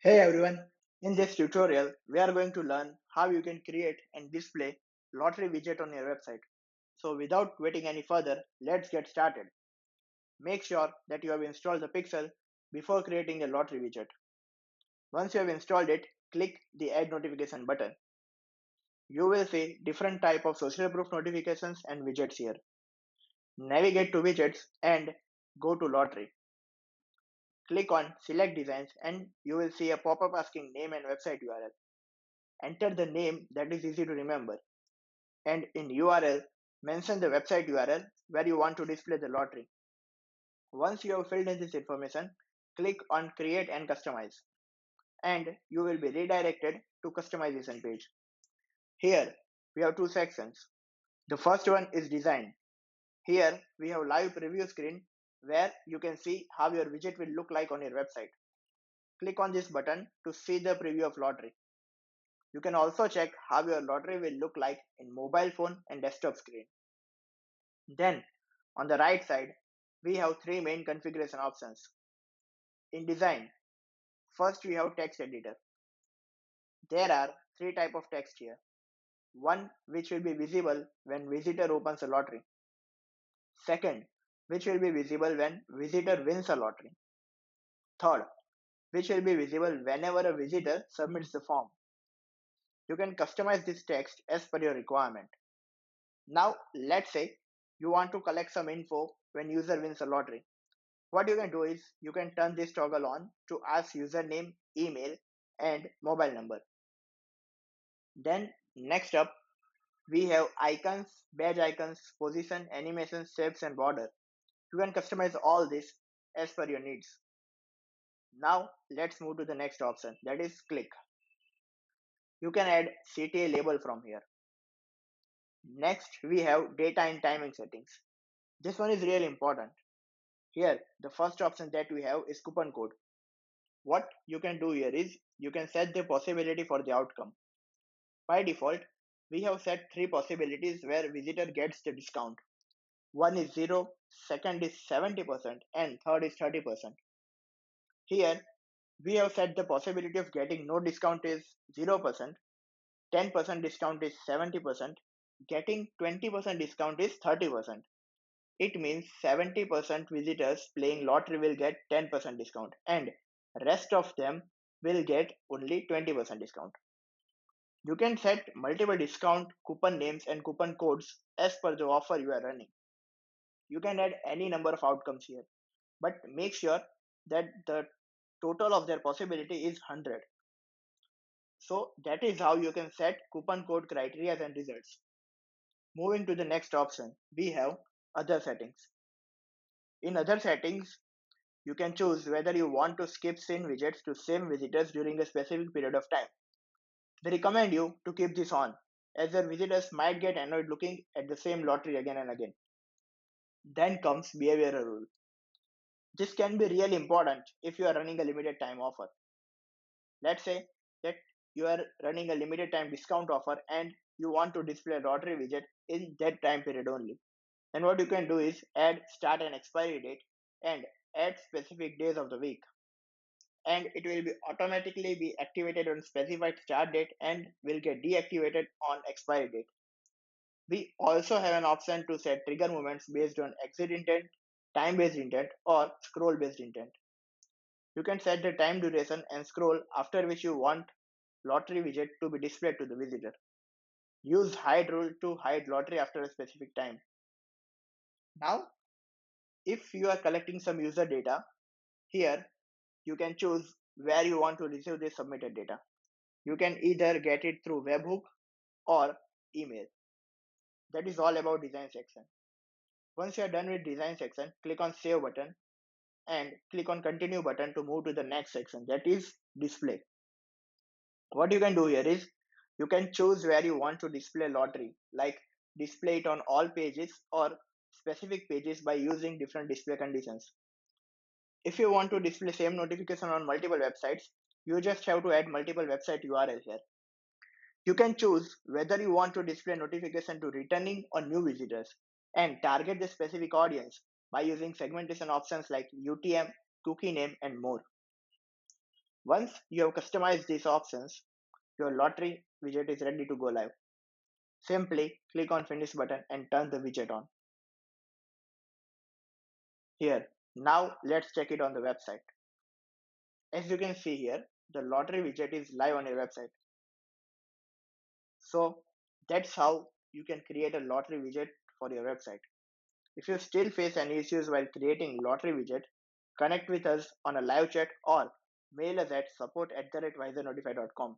Hey everyone, in this tutorial we are going to learn how you can create and display lottery widget on your website. So without waiting any further, let's get started. Make sure that you have installed the pixel before creating a lottery widget. Once you have installed it, click the add notification button. You will see different type of social proof notifications and widgets here. Navigate to widgets and go to lottery. Click on select designs and you will see a pop-up asking name and website URL. Enter the name that is easy to remember, and in URL, mention the website URL where you want to display the lottery. Once you have filled in this information, click on Create and Customize, and you will be redirected to Customization page. Here, we have two sections. The first one is Design. Here, we have live preview screen where you can see how your widget will look like on your website. Click on this button to see the preview of lottery. You can also check how your lottery will look like in mobile phone and desktop screen. Then, on the right side, we have three main configuration options. In design, first we have text editor. There are three types of text here. One which will be visible when visitor opens a lottery. Second, which will be visible when visitor wins a lottery. Third, which will be visible whenever a visitor submits the form. You can customize this text as per your requirement. Now, let's say you want to collect some info when user wins a lottery. What you can do is you can turn this toggle on to ask username, email, and mobile number. Then next up, we have icons, badge icons, position, animation, shapes, and border. You can customize all this as per your needs. Now let's move to the next option, that is click. You can add CTA label from here. Next, we have data and timing settings. This one is really important. Here, the first option that we have is coupon code. What you can do here is you can set the possibility for the outcome. By default, we have set three possibilities where visitor gets the discount. One is 0, second is 70%, and third is 30%. Here, we have set the possibility of getting no discount is 0%, 10% discount is 70%, getting 20% discount is 30%. It means 70% visitors playing lottery will get 10% discount and rest of them will get only 20% discount. You can set multiple discount coupon names and coupon codes as per the offer you are running. You can add any number of outcomes here, but make sure that the total of their possibility is 100. So that is how you can set coupon code criteria and results. Moving to the next option, we have other settings. In other settings, you can choose whether you want to skip scene widgets to same visitors during a specific period of time. They recommend you to keep this on, as your visitors might get annoyed looking at the same lottery again and again. Then comes behavioral rule. This can be really important if you are running a limited time offer. Let's say that you are running a limited time discount offer and you want to display a lottery widget in that time period only. Then what you can do is add start and expiry date and add specific days of the week. And it will be automatically be activated on specified start date and will get deactivated on expiry date. We also have an option to set trigger movements based on exit intent, time based intent, or scroll based intent. You can set the time duration and scroll after which you want lottery widget to be displayed to the visitor. Use hide rule to hide lottery after a specific time. Now, if you are collecting some user data, here you can choose where you want to receive the submitted data. You can either get it through webhook or email. That is all about design section. Once you are done with design section, click on save button and click on continue button to move to the next section, that is display. What you can do here is you can choose where you want to display lottery, like display it on all pages or specific pages by using different display conditions. If you want to display same notification on multiple websites, you just have to add multiple website URL here. You can choose whether you want to display notification to returning or new visitors and target the specific audience by using segmentation options like UTM, cookie name, and more. Once you have customized these options, your lottery widget is ready to go live. Simply click on Finish button and turn the widget on. Here, now let's check it on the website. As you can see here, the lottery widget is live on your website. So that's how you can create a lottery widget for your website. If you still face any issues while creating lottery widget, connect with us on a live chat or mail us at support@wisernotify.com.